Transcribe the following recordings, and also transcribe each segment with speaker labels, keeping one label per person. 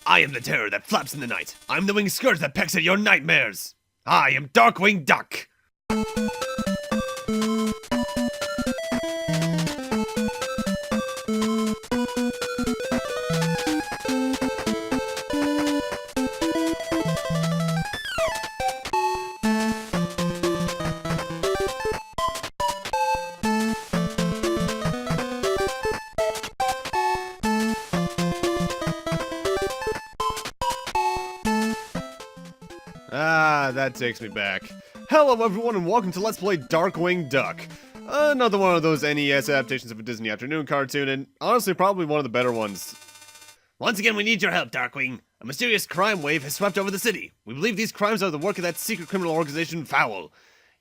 Speaker 1: I am the terror that flaps in the night. I'm the winged scourge that pecks at your nightmares. I am Darkwing Duck.
Speaker 2: That takes me back. Hello everyone and welcome to Let's Play Darkwing Duck. Another one of those NES adaptations of a Disney afternoon cartoon, and honestly probably one of the better ones.
Speaker 1: Once again, we need your help, Darkwing. A mysterious crime wave has swept over the city. We believe these crimes are the work of that secret criminal organization, Foul.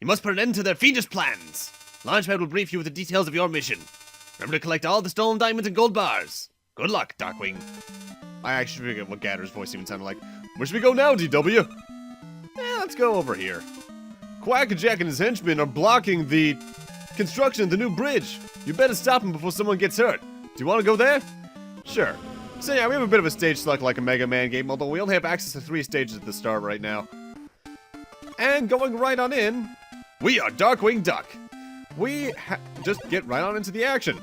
Speaker 1: You must put an end to their fiendish plans. Launchpad will brief you with the details of your mission. Remember to collect all the stolen diamonds and gold bars. Good luck, Darkwing.
Speaker 2: I actually forget what Gatter's voice even sounded like. Where should we go now, DW? Let's go over here. QuackerJAck and his henchmen are blocking the construction of the new bridge. You better stop them before someone gets hurt. Do you want to go there? Sure. So yeah, we have a bit of a stage select like a Mega Man game, although we only have access to 3 stages at the start right now. And going right on in, we are Darkwing Duck. We just get right on into the action.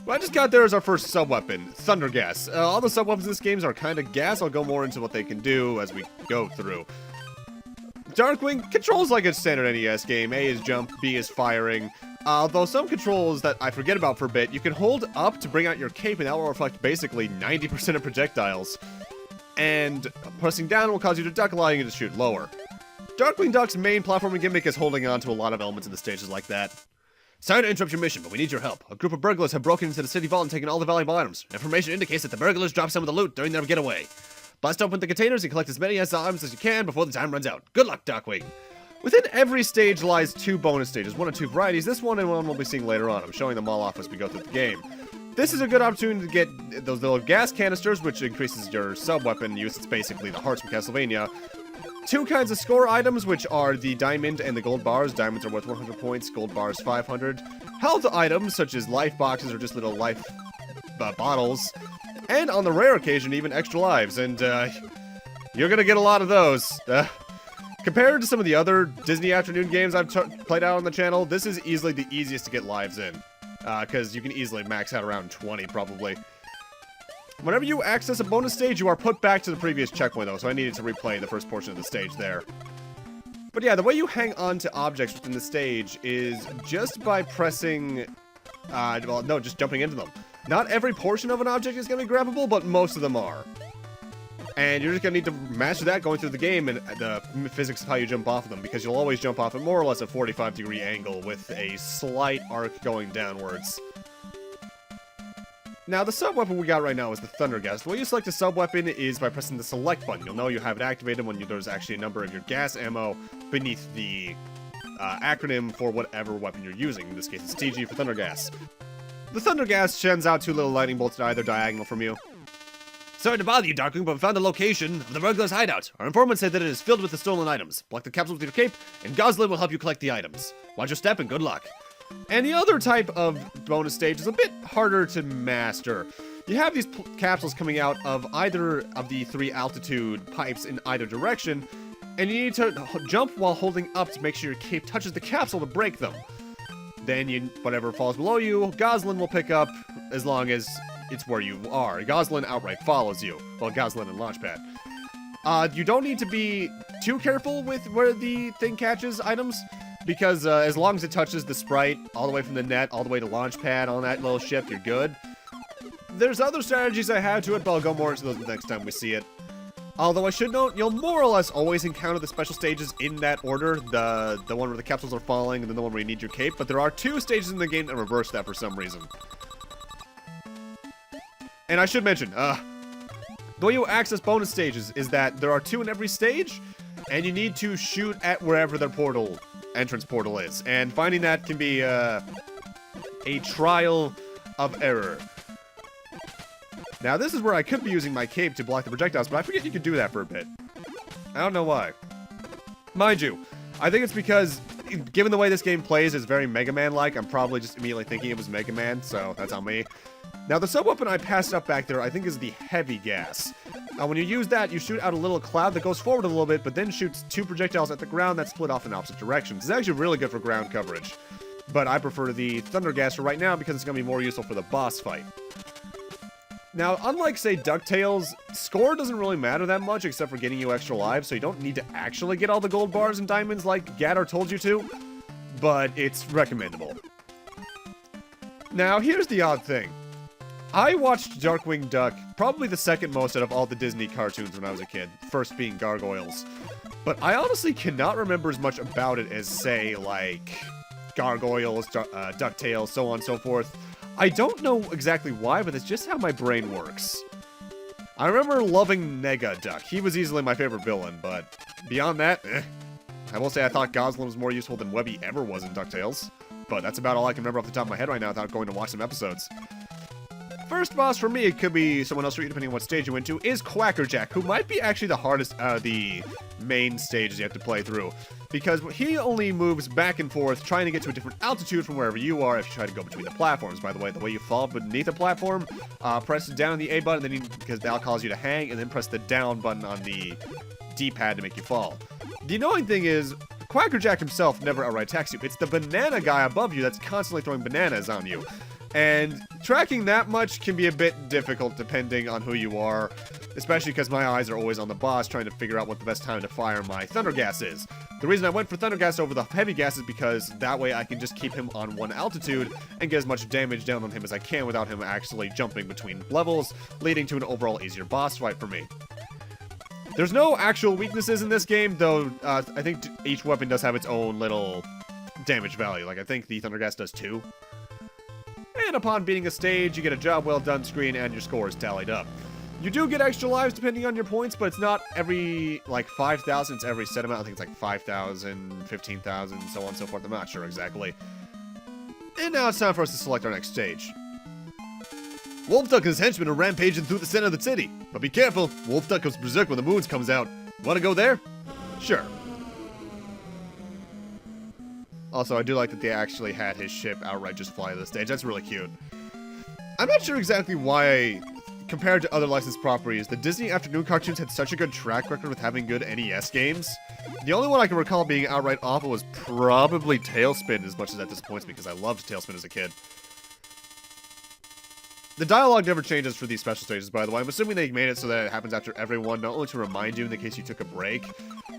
Speaker 2: What I just got there is our first sub-weapon, Thunder Gas. All the sub-weapons in this game are kind of gas. I'll go more into what they can do as we go through. Darkwing controls like a standard NES game. A is jump, B is firing. Though some controls that I forget about for a bit, you can hold up to bring out your cape and that will reflect basically 90% of projectiles. And pressing down will cause you to duck, allowing you to shoot lower. Darkwing Duck's main platforming gimmick is holding on to a lot of elements in the stages like that. Sorry to interrupt your mission, but we need your help. A group of burglars have broken into the city vault and taken all the valuable items. Information indicates that the burglars dropped some of the loot during their getaway. Bust open the containers and collect as many items as you can before the time runs out. Good luck, Darkwing! Within every stage lies 2 bonus stages, 1 of 2 varieties. This one and one we'll be seeing later on. I'm showing them all off as we go through the game. This is a good opportunity to get those little gas canisters, which increases your sub-weapon use. It's basically the hearts from Castlevania. 2 kinds of score items, which are the diamond and the gold bars. Diamonds are worth 100 points, gold bars 500. Health items, such as life boxes or just little life bottles. And on the rare occasion, even extra lives, and you're gonna get a lot of those. Compared to some of the other Disney afternoon games I've played out on the channel, this is easily the easiest to get lives in, because you can easily max out around 20, probably. Whenever you access a bonus stage, you are put back to the previous checkpoint, though, so I needed to replay the first portion of the stage there. But yeah, the way you hang on to objects within the stage is just by pressing, well, no, just jumping into them. Not every portion of an object is going to be grabbable, but most of them are. And you're just going to need to master that going through the game and the physics of how you jump off of them, because you'll always jump off at more or less a 45-degree angle with a slight arc going downwards. Now, the sub-weapon we got right now is the Thunder Gas. The way you select a sub-weapon is by pressing the select button. You'll know you have it activated when there's actually a number of your gas ammo beneath the acronym for whatever weapon you're using. In this case, it's TG for Thunder Gas. The Thunder Gas sends out 2 little lightning bolts to either diagonal from you.
Speaker 1: Sorry to bother you, Darkwing, but we found the location of the burglar's hideout. Our informant said that it is filled with the stolen items. Block the capsule with your cape, and Goslin will help you collect the items. Watch your step and good luck.
Speaker 2: And the other type of bonus stage is a bit harder to master. You have these capsules coming out of either of the 3 altitude pipes in either direction, and you need to jump while holding up to make sure your cape touches the capsule to break them. Then whatever falls below you, Goslin will pick up as long as it's where you are. Goslin outright follows you. Well, Goslin and Launchpad. You don't need to be too careful with where the thing catches items, because as long as it touches the sprite, all the way from the net, all the way to Launchpad on that little ship, you're good. There's other strategies I have to it, but I'll go more into those the next time we see it. Although I should note, you'll more or less always encounter the special stages in that order. The one where the capsules are falling, and then the one where you need your cape. But there are 2 stages in the game that reverse that for some reason. And I should mention, the way you access bonus stages is that there are 2 in every stage, and you need to shoot at wherever their entrance portal is. And finding that can be a trial of error. Now, this is where I could be using my cape to block the projectiles, but I forget you could do that for a bit. I don't know why. Mind you, I think it's because given the way this game plays is very Mega Man-like, I'm probably just immediately thinking it was Mega Man, so that's on me. Now, the sub-weapon I passed up back there, I think, is the heavy gas. When you use that, you shoot out a little cloud that goes forward a little bit, but then shoots 2 projectiles at the ground that split off in opposite directions. It's actually really good for ground coverage. But I prefer the thunder gas for right now because it's going to be more useful for the boss fight. Now, unlike, say, DuckTales, score doesn't really matter that much except for getting you extra lives, so you don't need to actually get all the gold bars and diamonds like Gator told you to, but it's recommendable. Now, here's the odd thing. I watched Darkwing Duck probably the second most out of all the Disney cartoons when I was a kid, first being Gargoyles. But I honestly cannot remember as much about it as, say, like, Gargoyles, DuckTales, so on and so forth. I don't know exactly why, but it's just how my brain works. I remember loving Nega Duck. He was easily my favorite villain, but beyond that, I will say I thought Goslin was more useful than Webby ever was in DuckTales. But that's about all I can remember off the top of my head right now without going to watch some episodes. First boss for me, it could be someone else for you depending on what stage you went to, is QuackerJAck, who might be actually the hardest out of the main stages you have to play through. Because he only moves back and forth, trying to get to a different altitude from wherever you are if you try to go between the platforms. By the way you fall beneath a platform, press down on the A button, because that'll cause you to hang, and then press the down button on the D-pad to make you fall. The annoying thing is, QuackerJAck himself never outright attacks you. It's the banana guy above you that's constantly throwing bananas on you. And tracking that much can be a bit difficult depending on who you are, especially because my eyes are always on the boss trying to figure out what the best time to fire my thunder gas is. The reason I went for thunder gas over the heavy gas is because that way I can just keep him on one altitude and get as much damage down on him as I can without him actually jumping between levels, leading to an overall easier boss fight for me. There's no actual weaknesses in this game, though I think each weapon does have its own little damage value. Like, I think the thunder gas does 2. And upon beating a stage, you get a job well done screen and your score is tallied up. You do get extra lives depending on your points, but it's not every, like, 5,000, it's every set amount. I think it's like 5,000, 15,000, so on and so forth. I'm not sure exactly. And now it's time for us to select our next stage. Wolfduck and his henchmen are rampaging through the center of the city. But be careful, Wolfduck goes berserk when the moon comes out. Want to go there? Sure. Also, I do like that they actually had his ship outright just fly to the stage. That's really cute. I'm not sure exactly why, compared to other licensed properties, the Disney Afternoon cartoons had such a good track record with having good NES games. The only one I can recall being outright awful was probably Tailspin, as much as that disappoints me because I loved Tailspin as a kid. The dialogue never changes for these special stages, by the way. I'm assuming they made it so that it happens after every one, not only to remind you in the case you took a break,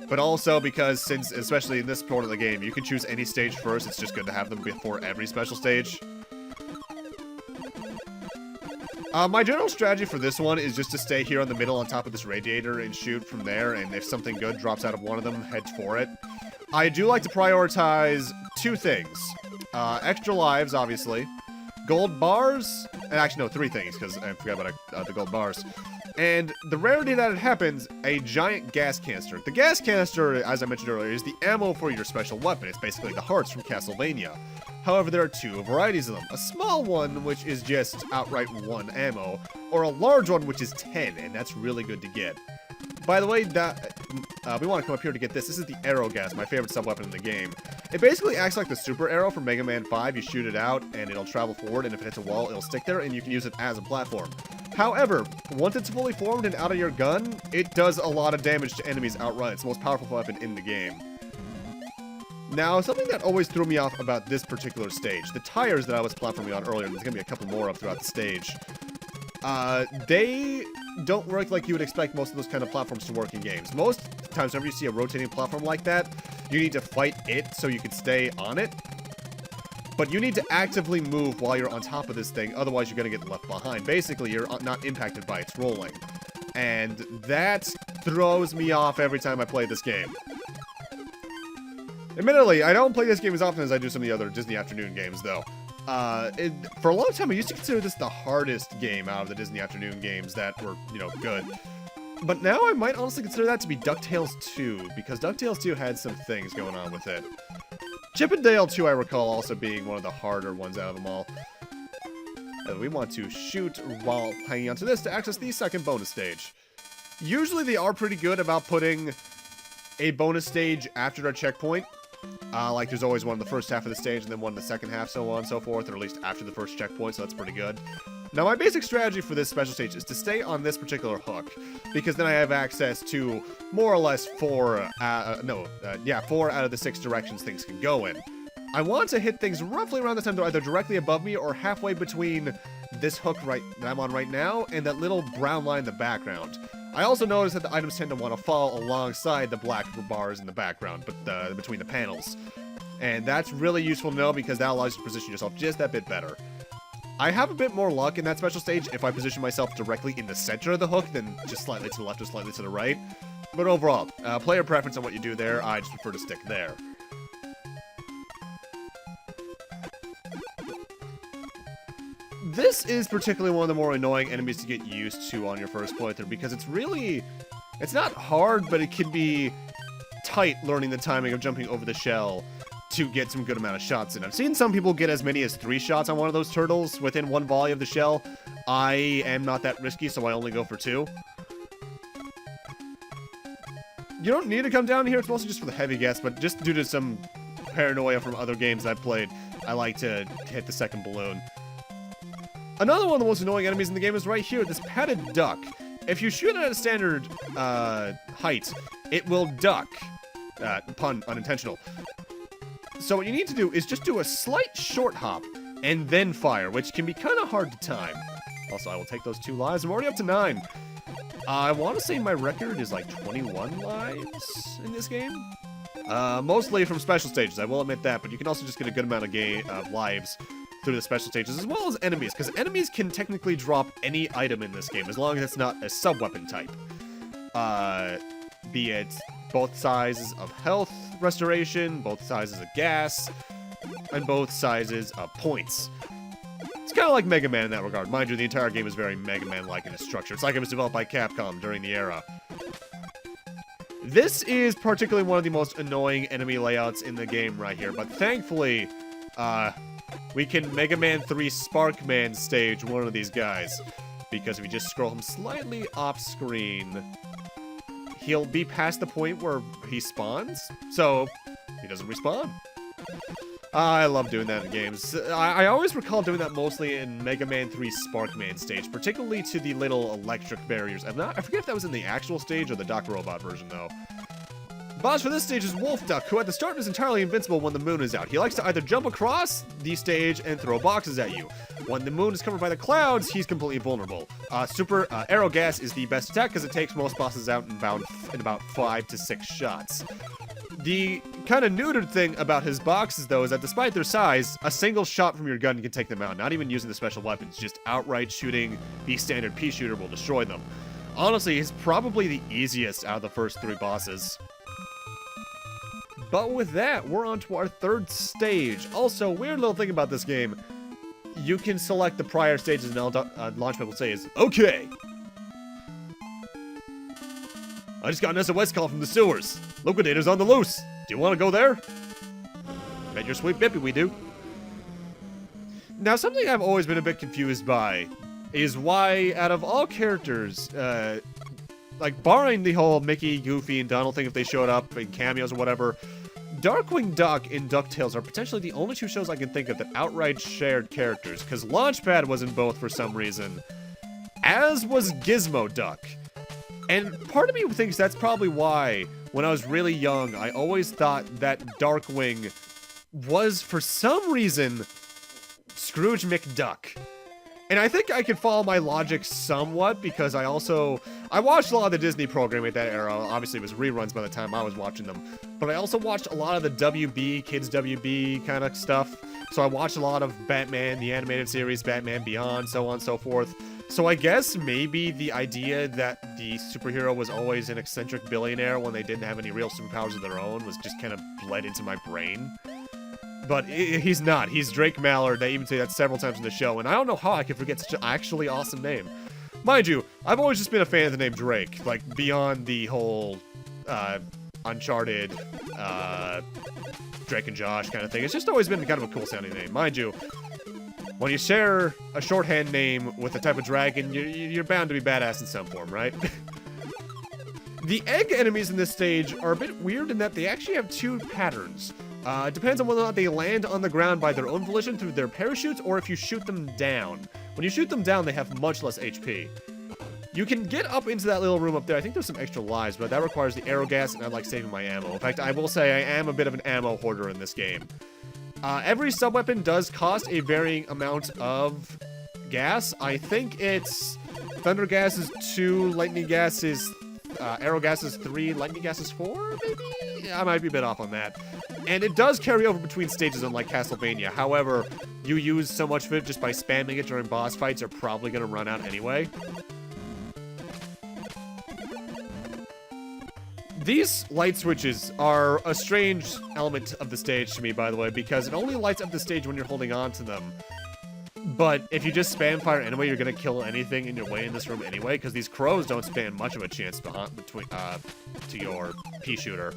Speaker 2: but also because since, especially in this part of the game, you can choose any stage first, it's just good to have them before every special stage. My general strategy for this one is just to stay here on the middle on top of this radiator and shoot from there, and if something good drops out of one of them, head for it. I do like to prioritize 2 things. Extra lives, obviously. Gold bars, and actually no, 3 things, because I forgot about the gold bars. And the rarity that it happens, a giant gas canister. The gas canister, as I mentioned earlier, is the ammo for your special weapon. It's basically the hearts from Castlevania. However, there are 2 varieties of them. A small one, which is just outright 1 ammo, or a large one, which is 10, and that's really good to get. By the way, we want to come up here to get this. This is the arrow gas, my favorite sub-weapon in the game. It basically acts like the super arrow from Mega Man 5. You shoot it out, and it'll travel forward, and if it hits a wall, it'll stick there, and you can use it as a platform. However, once it's fully formed and out of your gun, it does a lot of damage to enemies outright. It's the most powerful weapon in the game. Now, something that always threw me off about this particular stage, the tires that I was platforming on earlier, and there's going to be a couple more of throughout the stage, they don't work like you would expect most of those kind of platforms to work in games. Most times whenever you see a rotating platform like that, you need to fight it so you can stay on it. But you need to actively move while you're on top of this thing, otherwise you're going to get left behind. Basically, you're not impacted by its rolling. And that throws me off every time I play this game. Admittedly, I don't play this game as often as I do some of the other Disney Afternoon games, though. For a long time, I used to consider this the hardest game out of the Disney Afternoon games that were, good. But now I might honestly consider that to be DuckTales 2, because DuckTales 2 had some things going on with it. Chip 'n Dale 2, I recall, also being one of the harder ones out of them all. And we want to shoot while hanging onto this to access the second bonus stage. Usually they are pretty good about putting a bonus stage after their checkpoint. Like there's always one in the first half of the stage and then one in the second half, so on and so forth, or at least after the first checkpoint, so that's pretty good. Now my basic strategy for this special stage is to stay on this particular hook, because then I have access to more or less 4 out of the 6 directions things can go in. I want to hit things roughly around the time they're either directly above me or halfway between this hook that I'm on right now and that little brown line in the background. I also notice that the items tend to want to fall alongside the black bars in the background, but between the panels. And that's really useful to know because that allows you to position yourself just that bit better. I have a bit more luck in that special stage if I position myself directly in the center of the hook than just slightly to the left or slightly to the right. But overall, player preference on what you do there, I just prefer to stick there. This is particularly one of the more annoying enemies to get used to on your first playthrough because it's not hard, but it can be tight learning the timing of jumping over the shell to get some good amount of shots in. I've seen some people get as many as 3 shots on one of those turtles within one volley of the shell. I am not that risky, so I only go for 2. You don't need to come down here, it's mostly just for the heavy gas, but just due to some paranoia from other games I've played, I like to hit the second balloon. Another one of the most annoying enemies in the game is right here, this padded duck. If you shoot it at a standard height, it will duck. Pun unintentional. So what you need to do is just do a slight short hop and then fire, which can be kind of hard to time. Also, I will take those 2 lives. I'm already up to 9. I want to say my record is like 21 lives in this game. Mostly from special stages, I will admit that, but you can also just get a good amount of lives through the special stages, as well as enemies, because enemies can technically drop any item in this game, as long as it's not a sub-weapon type. Be it both sizes of health restoration, both sizes of gas, and both sizes of points. It's kind of like Mega Man in that regard. Mind you, the entire game is very Mega Man-like in its structure. It's like it was developed by Capcom during the era. This is particularly one of the most annoying enemy layouts in the game right here, but thankfully, we can Mega Man 3 Sparkman stage one of these guys. Because if you just scroll him slightly off screen, he'll be past the point where he spawns, so he doesn't respawn. I love doing that in games. I always recall doing that mostly in Mega Man 3 Sparkman stage, particularly to the little electric barriers. I forget if that was in the actual stage or the Doc Robot version, though. The boss for this stage is Wolfduck, who at the start is entirely invincible when the moon is out. He likes to either jump across the stage and throw boxes at you. When the moon is covered by the clouds, he's completely vulnerable. Super Arrow Gas is the best attack because it takes most bosses out in about 5 to 6 shots. The kind of neutered thing about his boxes, though, is that despite their size, a single shot from your gun can take them out, not even using the special weapons. Just outright shooting the standard pea shooter will destroy them. Honestly, he's probably the easiest out of the first 3 bosses. But with that, we're on to our 3rd stage. Also, weird little thing about this game, you can select the prior stages and Launchpad will say is, okay. I just got an SOS call from the sewers. Liquidator's on the loose. Do you want to go there? Bet your sweet bippy we do. Now, something I've always been a bit confused by is why, out of all characters, like, barring the whole Mickey, Goofy, and Donald thing if they showed up in cameos or whatever, Darkwing Duck and DuckTales are potentially the only 2 shows I can think of that outright shared characters, because Launchpad was in both for some reason, as was Gizmo Duck. And part of me thinks that's probably why, when I was really young, I always thought that Darkwing was, for some reason, Scrooge McDuck. And I think I could follow my logic somewhat, because I watched a lot of the Disney programming at that era. Obviously, it was reruns by the time I was watching them. But I also watched a lot of the WB, Kids WB kind of stuff. So I watched a lot of Batman, the animated series, Batman Beyond, so on and so forth. So I guess maybe the idea that the superhero was always an eccentric billionaire when they didn't have any real superpowers of their own was just kind of bled into my brain. But he's not. He's Drake Mallard. They even say that several times in the show, and I don't know how I could forget such an actually awesome name. Mind you, I've always just been a fan of the name Drake, like, beyond the whole Uncharted, Drake and Josh kind of thing. It's just always been kind of a cool sounding name. Mind you, when you share a shorthand name with a type of dragon, you're bound to be badass in some form, right? The egg enemies in this stage are a bit weird in that they actually have 2 patterns. It depends on whether or not they land on the ground by their own volition through their parachutes, or if you shoot them down. When you shoot them down, they have much less HP. You can get up into that little room up there. I think there's some extra lives, but that requires the arrow gas, and I like saving my ammo. In fact, I will say I am a bit of an ammo hoarder in this game. Every sub-weapon does cost a varying amount of gas. I think it's thunder gas is 2, lightning gas is arrow gas is 3, lightning gas is 4, maybe? I might be a bit off on that. And it does carry over between stages unlike Castlevania. However, you use so much of it just by spamming it during boss fights, you're probably going to run out anyway. These light switches are a strange element of the stage to me, by the way, because it only lights up the stage when you're holding on to them. But if you just spam fire anyway, you're going to kill anything in your way in this room anyway, because these crows don't stand much of a chance to your pea shooter.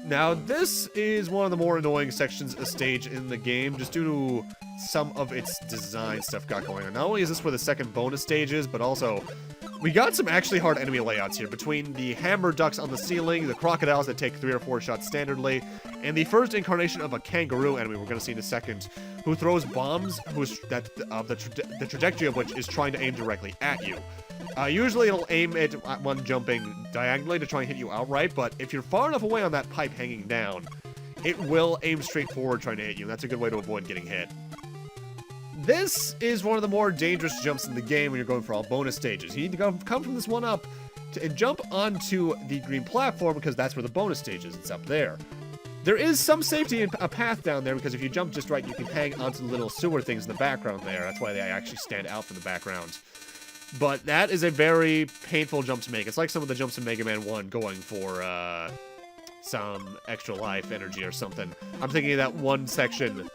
Speaker 2: Now, this is one of the more annoying sections of stage in the game, just due to some of its design stuff got going on. Not only is this where the second bonus stage is, but also we got some actually hard enemy layouts here, between the hammer ducks on the ceiling, the crocodiles that take 3 or 4 shots standardly, and the first incarnation of a kangaroo enemy we're going to see in a second, who throws bombs, the trajectory of which is trying to aim directly at you. Usually it'll aim it at one jumping diagonally to try and hit you outright, but if you're far enough away on that pipe hanging down, it will aim straight forward trying to hit you, and that's a good way to avoid getting hit. This is one of the more dangerous jumps in the game when you're going for all bonus stages. You need to come from this one up and jump onto the green platform, because that's where the bonus stage is. It's up there. There is some safety in a path down there, because if you jump just right, you can hang onto the little sewer things in the background there. That's why they actually stand out from the background. But that is a very painful jump to make. It's like some of the jumps in Mega Man 1 going for some extra life energy or something. I'm thinking of that one section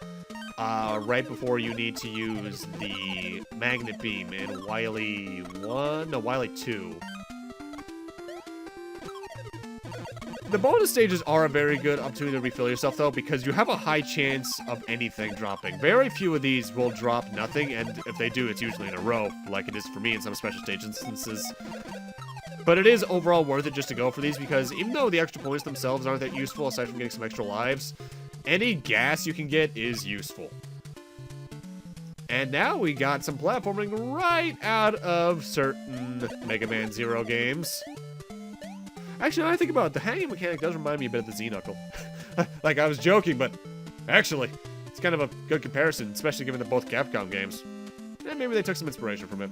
Speaker 2: right before you need to use the magnet beam in Wily 1? No, Wily 2. The bonus stages are a very good opportunity to refill yourself, though, because you have a high chance of anything dropping. Very few of these will drop nothing, and if they do, it's usually in a row, like it is for me in some special stage instances. But it is overall worth it just to go for these, because even though the extra points themselves aren't that useful, aside from getting some extra lives, any gas you can get is useful. And now we got some platforming right out of certain Mega Man Zero games. Actually, now I think about it, the hanging mechanic does remind me a bit of the Z-Knuckle. Like, I was joking, but actually, it's kind of a good comparison, especially given they're both Capcom games. And maybe they took some inspiration from it.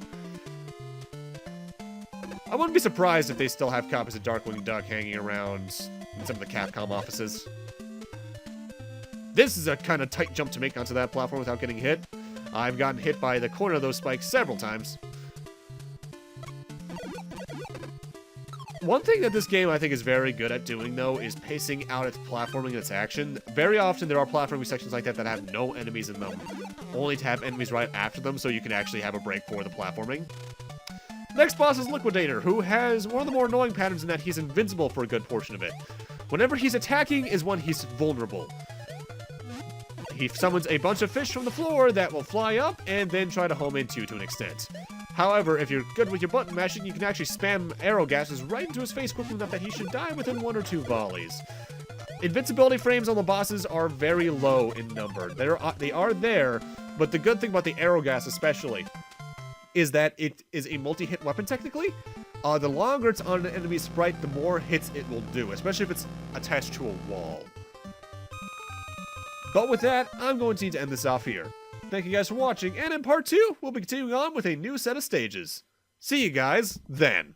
Speaker 2: I wouldn't be surprised if they still have copies of Darkwing Duck hanging around in some of the Capcom offices. This is a kind of tight jump to make onto that platform without getting hit. I've gotten hit by the corner of those spikes several times. One thing that this game I think is very good at doing, though, is pacing out its platforming and its action. Very often there are platforming sections like that that have no enemies in them, only to have enemies right after them, so you can actually have a break for the platforming. Next boss is Liquidator, who has one of the more annoying patterns in that he's invincible for a good portion of it. Whenever he's attacking is when he's vulnerable. He summons a bunch of fish from the floor that will fly up and then try to home into you to an extent. However, if you're good with your button mashing, you can actually spam arrow gases right into his face quickly enough that he should die within 1 or 2 volleys. Invincibility frames on the bosses are very low in number. They are there, but the good thing about the arrow gas especially is that it is a multi-hit weapon technically. The longer it's on an enemy sprite, the more hits it will do, especially if it's attached to a wall. But with that, I'm going to need to end this off here. Thank you guys for watching, and in part 2, we'll be continuing on with a new set of stages. See you guys then.